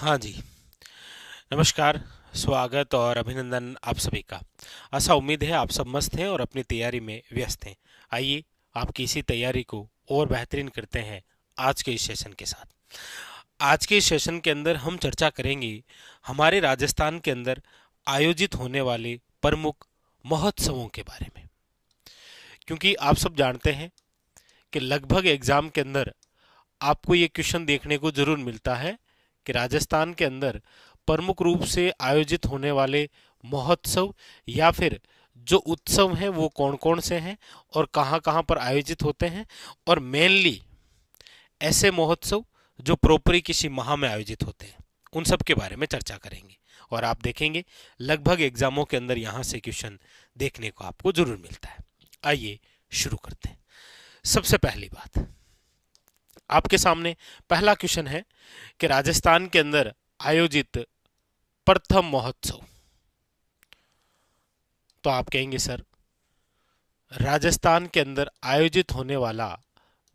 हाँ जी, नमस्कार, स्वागत और अभिनंदन आप सभी का। ऐसा उम्मीद है आप सब मस्त हैं और अपनी तैयारी में व्यस्त हैं। आइए आपकी इसी तैयारी को और बेहतरीन करते हैं आज के इस सेशन के साथ। आज के इस सेशन के अंदर हम चर्चा करेंगे हमारे राजस्थान के अंदर आयोजित होने वाले प्रमुख महोत्सवों के बारे में। क्योंकि आप सब जानते हैं कि लगभग एग्जाम के अंदर आपको ये क्वेश्चन देखने को जरूर मिलता है कि राजस्थान के अंदर प्रमुख रूप से आयोजित होने वाले महोत्सव या फिर जो उत्सव हैं वो कौन कौन से हैं और कहाँ कहाँ पर आयोजित होते हैं, और मेनली ऐसे महोत्सव जो प्रॉपरी किसी माह में आयोजित होते हैं, उन सब के बारे में चर्चा करेंगे। और आप देखेंगे लगभग एग्जामों के अंदर यहाँ से क्वेश्चन देखने को आपको जरूर मिलता है। आइए शुरू करते हैं। सबसे पहली बात, आपके सामने पहला क्वेश्चन है कि राजस्थान के अंदर आयोजित प्रथम महोत्सव। तो आप कहेंगे सर, राजस्थान के अंदर आयोजित होने वाला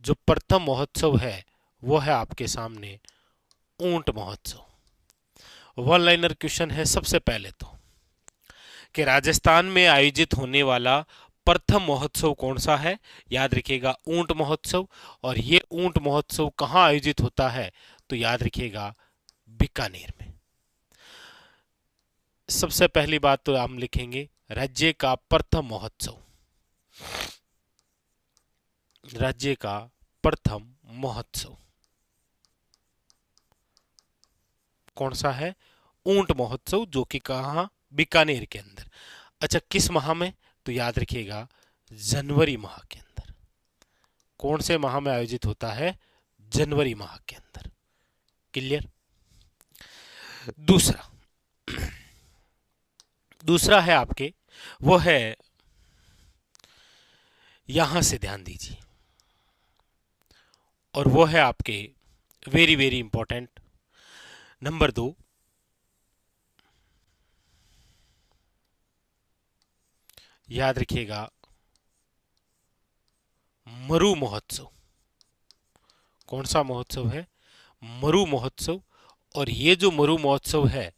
जो प्रथम महोत्सव है वो है आपके सामने ऊंट महोत्सव। वन लाइनर क्वेश्चन है सबसे पहले तो, कि राजस्थान में आयोजित होने वाला प्रथम महोत्सव कौन सा है। याद रखिएगा ऊंट महोत्सव। और ये ऊंट महोत्सव कहाँ आयोजित होता है, तो याद रखिएगा बीकानेर में। सबसे पहली बात तो हम लिखेंगे राज्य का प्रथम महोत्सव। राज्य का प्रथम महोत्सव कौन सा है? ऊंट महोत्सव, जो कि कहाँ? बीकानेर के अंदर। अच्छा, किस माह में? तो याद रखिएगा जनवरी माह के अंदर। कौन से माह में आयोजित होता है? जनवरी माह के अंदर। क्लियर? दूसरा दूसरा है आपके, वो है, यहां से ध्यान दीजिए, और वो है आपके वेरी वेरी इंपॉर्टेंट नंबर 2, याद रखिएगा मरु महोत्सव। कौन सा महोत्सव है? मरु महोत्सव। और ये जो मरु महोत्सव है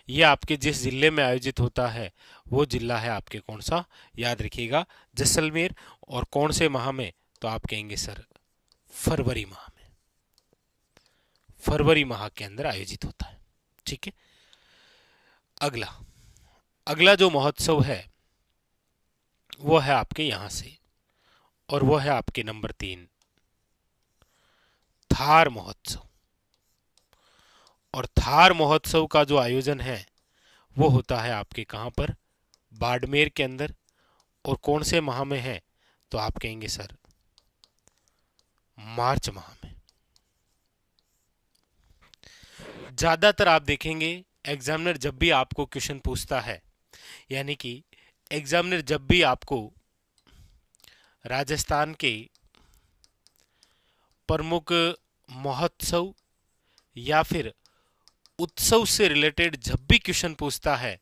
ये आपके जिस जिले में आयोजित होता है वो जिला है आपके कौन सा? याद रखिएगा जैसलमेर। और कौन से माह में? तो आप कहेंगे सर फरवरी माह में। फरवरी माह के अंदर आयोजित होता है। ठीक है। अगला अगला जो महोत्सव है वो है आपके यहां से, और वो है आपके नंबर 3, थार महोत्सव। और थार महोत्सव का जो आयोजन है वो होता है आपके कहां पर? बाड़मेर के अंदर। और कौन से माह में है? तो आप कहेंगे सर मार्च माह में। ज्यादातर आप देखेंगे एग्जामिनर जब भी आपको क्वेश्चन पूछता है, यानी कि एग्जामिनर जब भी आपको राजस्थान के प्रमुख महोत्सव या फिर उत्सव से रिलेटेड जब भी क्वेश्चन पूछता है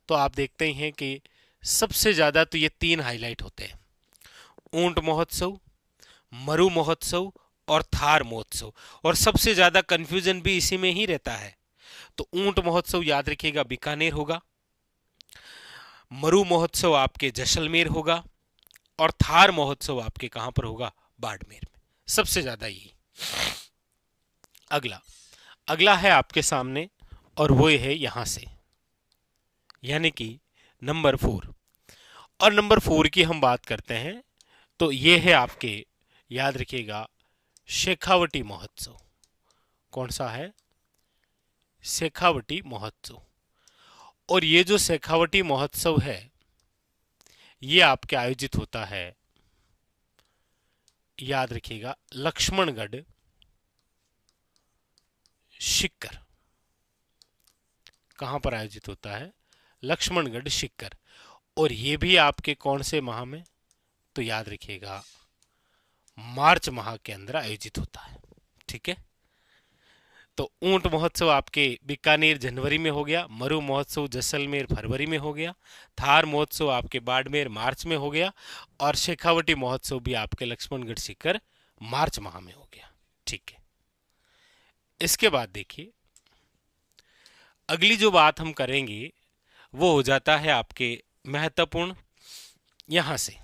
तो आप देखते ही हैं कि सबसे ज्यादा तो ये 3 हाईलाइट होते हैं: ऊंट महोत्सव, मरु महोत्सव और थार महोत्सव। और सबसे ज्यादा कंफ्यूजन भी इसी में ही रहता है। तो ऊंट महोत्सव याद रखिएगा बीकानेर होगा, मरु महोत्सव आपके जैसलमेर होगा, और थार महोत्सव आपके कहां पर होगा? बाड़मेर में। सबसे ज्यादा यही। अगला अगला है आपके सामने, और वो है यहां से, यानी कि नंबर 4। और नंबर 4 की हम बात करते हैं तो ये है आपके, याद रखिएगा, शेखावटी महोत्सव। कौन सा है? शेखावटी महोत्सव। और ये जो शेखावटी महोत्सव है ये आपके आयोजित होता है, याद रखिएगा, लक्ष्मणगढ़ शिक्कर। कहां पर आयोजित होता है? लक्ष्मणगढ़ शिक्कर। और ये भी आपके कौन से माह में? तो याद रखिएगा मार्च माह के अंदर आयोजित होता है। ठीक है। तो ऊंट महोत्सव आपके बीकानेर जनवरी में हो गया, मरु महोत्सव जैसलमेर फरवरी में हो गया, थार महोत्सव आपके बाड़मेर मार्च में हो गया, और शेखावटी महोत्सव भी आपके लक्ष्मणगढ़ शिखर मार्च माह में हो गया। ठीक है। इसके बाद देखिए अगली जो बात हम करेंगे वो हो जाता है आपके महत्वपूर्ण, यहां से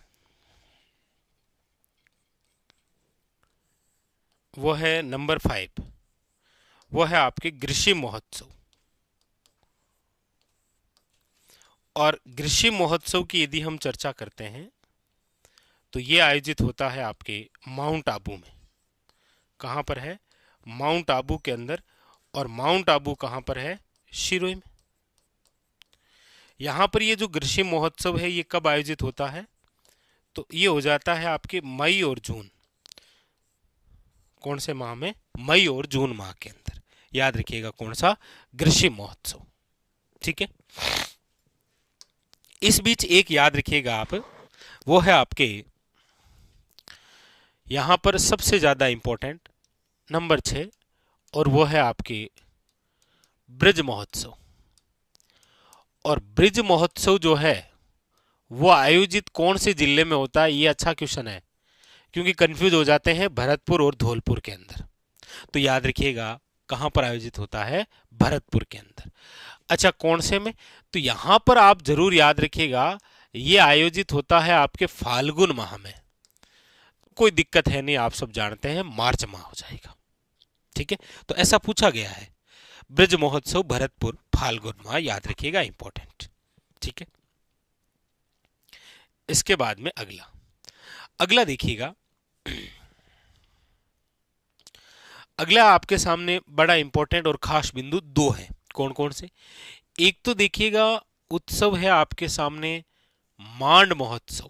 वो है नंबर 5, वो है आपके ग्रीष्म महोत्सव। और ग्रीष्म महोत्सव की यदि हम चर्चा करते हैं तो ये आयोजित होता है आपके माउंट आबू में। कहाँ पर है? माउंट आबू के अंदर। और माउंट आबू कहाँ पर है? शिरोई में। यहाँ पर ये जो ग्रीष्म महोत्सव है ये कब आयोजित होता है? तो ये हो जाता है आपके मई और जून। कौन से माह में? मई और जून माह के अंदर। याद रखिएगा कौन सा? ग्रीष्म महोत्सव। ठीक है। इस बीच एक याद रखिएगा आप, वो है आपके यहां पर सबसे ज्यादा इंपॉर्टेंट नंबर 6, और वो है आपके ब्रज महोत्सव। और ब्रज महोत्सव जो है वो आयोजित कौन से जिले में होता है? ये अच्छा क्वेश्चन है, क्योंकि कंफ्यूज हो जाते हैं भरतपुर और धौलपुर के अंदर। तो याद रखिएगा कहां पर आयोजित होता है? भरतपुर के अंदर। अच्छा, कौन से में? तो यहां पर आप जरूर याद रखिएगा ये आयोजित होता है आपके फाल्गुन माह में। कोई दिक्कत है नहीं, आप सब जानते हैं मार्च माह हो जाएगा। ठीक है, तो ऐसा पूछा गया है। ब्रज महोत्सव भरतपुर फाल्गुन माह, याद रखिएगा, इंपॉर्टेंट। ठीक है। इसके बाद में अगला अगला देखिएगा। अगला आपके सामने बड़ा इंपॉर्टेंट और खास बिंदु दो है। कौन कौन से? एक तो देखिएगा उत्सव है आपके सामने मांड महोत्सव।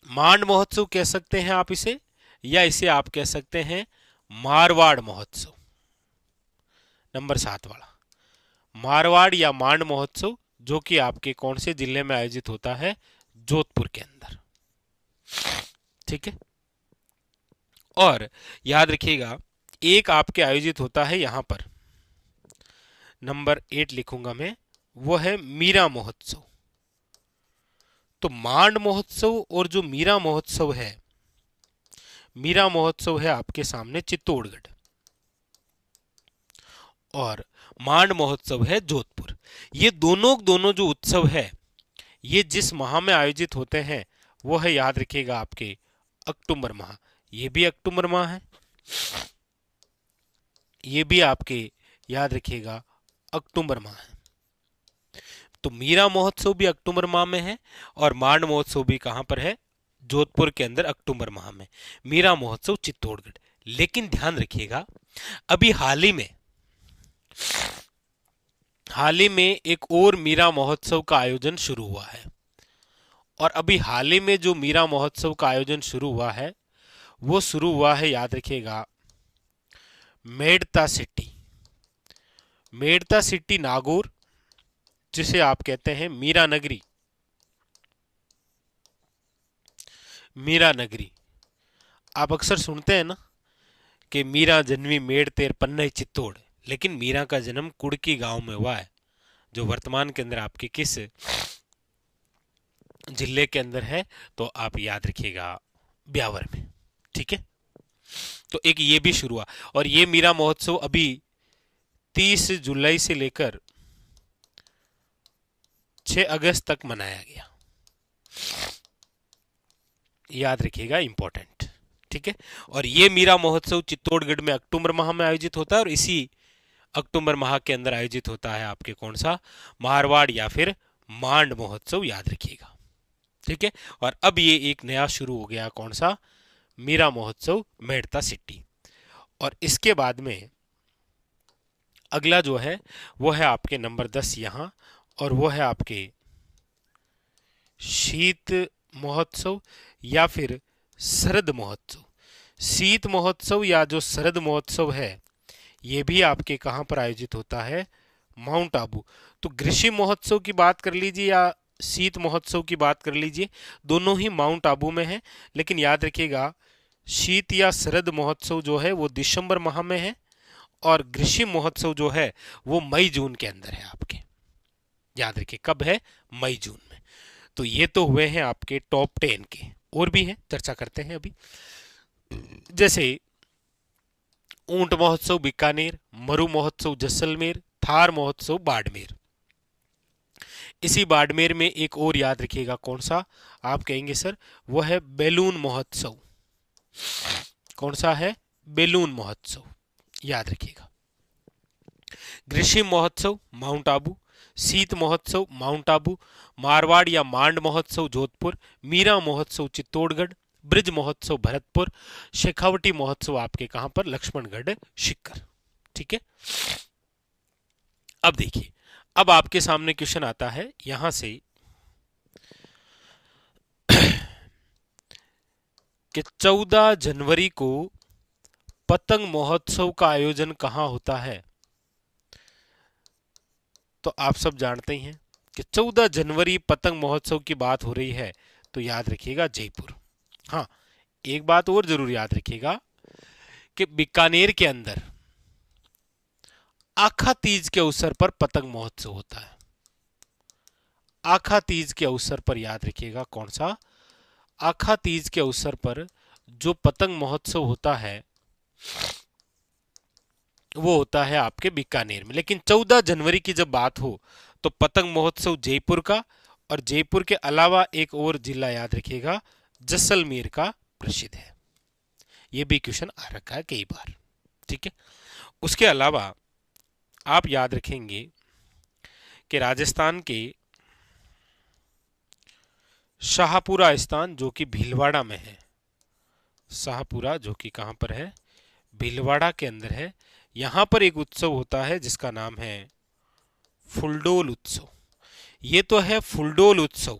मांड महोत्सव कह सकते हैं आप इसे, या इसे आप कह सकते हैं मारवाड़ महोत्सव। नंबर 7 वाला मारवाड़ या मांड महोत्सव, जो कि आपके कौन से जिले में आयोजित होता है? जोधपुर के अंदर। ठीक है। और याद रखिएगा एक आपके आयोजित होता है यहां पर, नंबर 8 लिखूंगा मैं, वो है मीरा महोत्सव। तो मांड महोत्सव और जो मीरा महोत्सव है, मीरा महोत्सव है आपके सामने चित्तौड़गढ़, और मांड महोत्सव है जोधपुर। ये दोनों जो उत्सव है ये जिस माह में आयोजित होते हैं वो है, याद रखिएगा, आपके अक्टूबर माह। ये भी अक्टूबर माह है, ये भी आपके याद रखिएगा अक्टूबर माह है। तो मीरा महोत्सव भी अक्टूबर माह में है, और मांड महोत्सव भी कहां पर है? जोधपुर के अंदर अक्टूबर माह में। मीरा महोत्सव चित्तौड़गढ़। लेकिन ध्यान रखिएगा अभी हाल ही में एक और मीरा महोत्सव का आयोजन शुरू हुआ है। और अभी हाल ही में जो मीरा महोत्सव का आयोजन शुरू हुआ है वो शुरू हुआ है, याद रखिएगा, मेड़ता सिटी नागौर, जिसे आप कहते हैं मीरा नगरी। आप अक्सर सुनते हैं ना कि मीरा जन्मी मेड़ तेर पन्ने चित्तौड़, लेकिन मीरा का जन्म कुड़की गांव में हुआ है, जो वर्तमान के अंदर आपके किस जिले के अंदर है? तो आप याद रखिएगा ब्यावर में। ठीक है। तो एक ये भी शुरू हुआ, और ये मीरा महोत्सव अभी 30 जुलाई से लेकर 6 अगस्त तक मनाया गया। याद रखिएगा, इंपॉर्टेंट। ठीक है। और ये मीरा महोत्सव चित्तौड़गढ़ में अक्टूबर माह में आयोजित होता है, और इसी अक्टूबर माह के अंदर आयोजित होता है आपके कौन सा? मारवाड़ या फिर मांड महोत्सव, याद रखिएगा। ठीक है। और अब ये एक नया शुरू हो गया, कौन सा? मीरा महोत्सव मेड़ता सिटी। और इसके बाद में अगला जो है वो है आपके नंबर 10 यहां, और वो है आपके शीत महोत्सव या फिर शरद महोत्सव। शीत महोत्सव या जो शरद महोत्सव है ये भी आपके कहां पर आयोजित होता है? माउंट आबू। तो ग्रीष्म महोत्सव की बात कर लीजिए या शीत महोत्सव की बात कर लीजिए, दोनों ही माउंट आबू में है। लेकिन याद रखिएगा शीत या शरद महोत्सव जो है वो दिसंबर माह में है, और ग्रीष्म महोत्सव जो है वो मई जून के अंदर है आपके। याद रखिए कब है? मई जून में। तो ये तो हुए हैं आपके टॉप 10 के, और भी हैं, चर्चा करते हैं अभी। जैसे ऊंट महोत्सव बीकानेर, मरु महोत्सव जैसलमेर, थार महोत्सव बाड़मेर। इसी बाड़मेर में एक और याद रखिएगा, कौन सा आप कहेंगे सर, वो है बैलून महोत्सव। कौन सा है, बैलून महोत्सव, याद रखिएगा। ग्रीष्म महोत्सव माउंट आबू, शीत महोत्सव माउंट आबू, मारवाड़ या मांड महोत्सव जोधपुर, मीरा महोत्सव चित्तौड़गढ़, ब्रिज महोत्सव भरतपुर, शेखावटी महोत्सव आपके कहां पर, लक्ष्मणगढ़ शिखर। ठीक है, अब देखिए, अब आपके सामने क्वेश्चन आता है यहां से कि 14 जनवरी को पतंग महोत्सव का आयोजन कहां होता है। तो आप सब जानते ही हैं कि 14 जनवरी पतंग महोत्सव की बात हो रही है, तो याद रखिएगा जयपुर। हाँ, एक बात और जरूर याद रखिएगा कि बीकानेर के अंदर आखा तीज के अवसर पर पतंग महोत्सव होता है। आखा तीज के अवसर पर याद रखिएगा, कौन सा, आखा तीज के अवसर पर जो पतंग महोत्सव होता है वो होता है आपके बीकानेर में। लेकिन 14 जनवरी की जब बात हो तो पतंग महोत्सव जयपुर का, और जयपुर के अलावा एक और जिला याद रखिएगा, जैसलमेर का प्रसिद्ध है। यह भी क्वेश्चन आ रखा है कई बार। ठीक है, उसके अलावा आप याद रखेंगे कि राजस्थान के शाहपुरा स्थान जो कि भीलवाड़ा में है, शाहपुरा जो कि कहां पर है, भीलवाड़ा के अंदर है, यहां पर एक उत्सव होता है जिसका नाम है फुलडोल उत्सव। ये तो है फुलडोल उत्सव।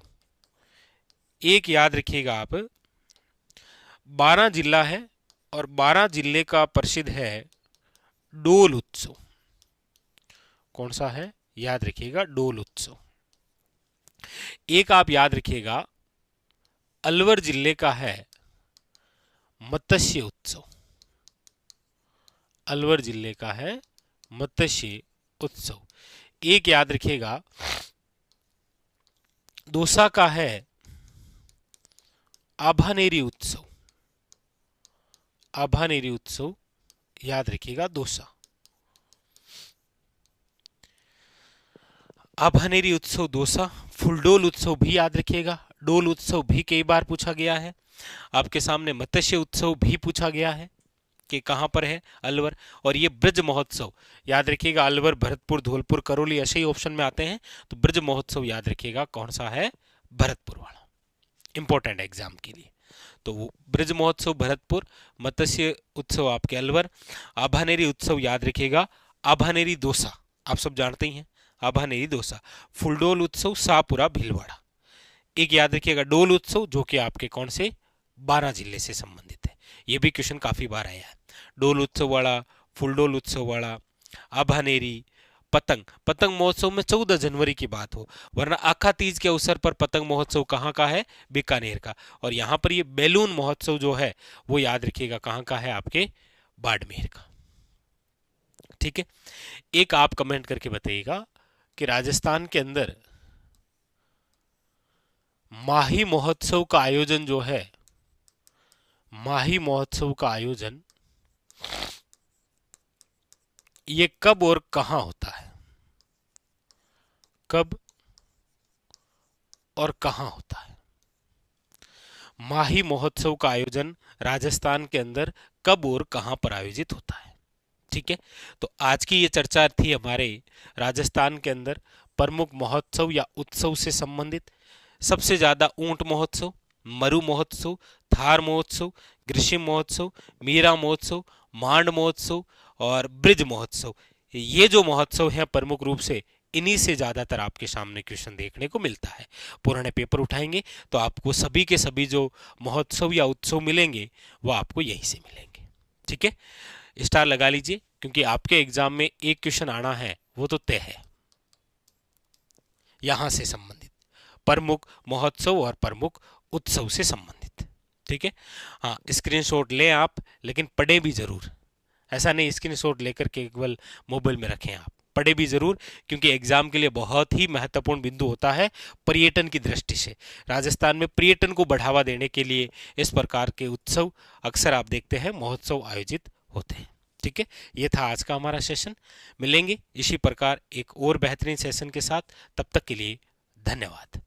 एक याद रखिएगा आप, 12 जिला है और 12 जिले का प्रसिद्ध है डोल उत्सव। कौन सा है, याद रखिएगा, डोल उत्सव। एक आप याद रखिएगा, अलवर जिले का है मत्स्य उत्सव। अलवर जिले का है मत्स्य उत्सव। एक याद रखिएगा, दौसा का है आभानेरी उत्सव। आभानेरी उत्सव, याद रखिएगा, दौसा। आभानेरी उत्सव दौसा। फुलडोल उत्सव भी याद रखिएगा, डोल उत्सव भी कई बार पूछा गया है। आपके सामने मत्स्य उत्सव भी पूछा गया है कि कहां पर है, अलवर। और ये ब्रज महोत्सव याद रखिएगा, अलवर, भरतपुर, धौलपुर, करौली ऐसे ही ऑप्शन में आते हैं, तो ब्रज महोत्सव याद रखिएगा, कौन सा है, भरतपुर वाला, इंपॉर्टेंट एग्जाम के लिए। तो वो ब्रज महोत्सव भरतपुर, मत्स्य उत्सव आपके अलवर, आभानेरी उत्सव याद रखिएगा, आभानेरी दौसा, आप सब जानते ही हैं, आभानेरी दौसा। फुलडोल उत्सव शाहपुरा भीलवाड़ा। एक याद रखिएगा डोल उत्सव जो कि आपके कौन से, 12 जिले से संबंधित है। यह भी क्वेश्चन काफी बार आया है, डोल उत्सव वाला, फुलडोल उत्सव वाला, आभानेरी, पतंग। पतंग महोत्सव में 14 जनवरी की बात हो, वरना आखा तीज के अवसर पर पतंग महोत्सव कहाँ का है, बीकानेर का। और यहां पर ये बैलून महोत्सव जो है वो याद रखिएगा कहाँ का है, आपके बाड़मेर का। ठीक है, एक आप कमेंट करके बताइएगा कि राजस्थान के अंदर माही महोत्सव का आयोजन जो है, माही महोत्सव का आयोजन ये कब और कहां होता है, कब और कहां होता है। माही महोत्सव का आयोजन राजस्थान के अंदर कब और कहां पर आयोजित होता है। ठीक है, तो आज की ये चर्चा थी हमारे राजस्थान के अंदर प्रमुख महोत्सव या उत्सव से संबंधित। सबसे ज्यादा ऊंट महोत्सव, मरु महोत्सव, थार महोत्सव, ग्रीष्म महोत्सव, मीरा महोत्सव, मांड महोत्सव और ब्रिज महोत्सव, ये जो महोत्सव हैं प्रमुख रूप से इन्हीं से ज्यादातर आपके सामने क्वेश्चन देखने को मिलता है। पुराने पेपर उठाएंगे तो आपको सभी के सभी जो महोत्सव या उत्सव मिलेंगे वो आपको यहीं से मिलेंगे। ठीक है, स्टार लगा लीजिए क्योंकि आपके एग्जाम में एक क्वेश्चन आना है वो तो तय है, यहां से संबंधित प्रमुख महोत्सव और प्रमुख उत्सव से संबंधित। ठीक है, हाँ, स्क्रीनशॉट लें आप, लेकिन पढ़े भी जरूर। ऐसा नहीं स्क्रीनशॉट लेकर के केवल मोबाइल में रखें, आप पढ़े भी जरूर, क्योंकि एग्जाम के लिए बहुत ही महत्वपूर्ण बिंदु होता है पर्यटन की दृष्टि से। राजस्थान में पर्यटन को बढ़ावा देने के लिए इस प्रकार के उत्सव अक्सर आप देखते हैं महोत्सव आयोजित होते हैं। ठीक है, ये था आज का हमारा सेशन। मिलेंगे इसी प्रकार एक और बेहतरीन सेशन के साथ, तब तक के लिए धन्यवाद।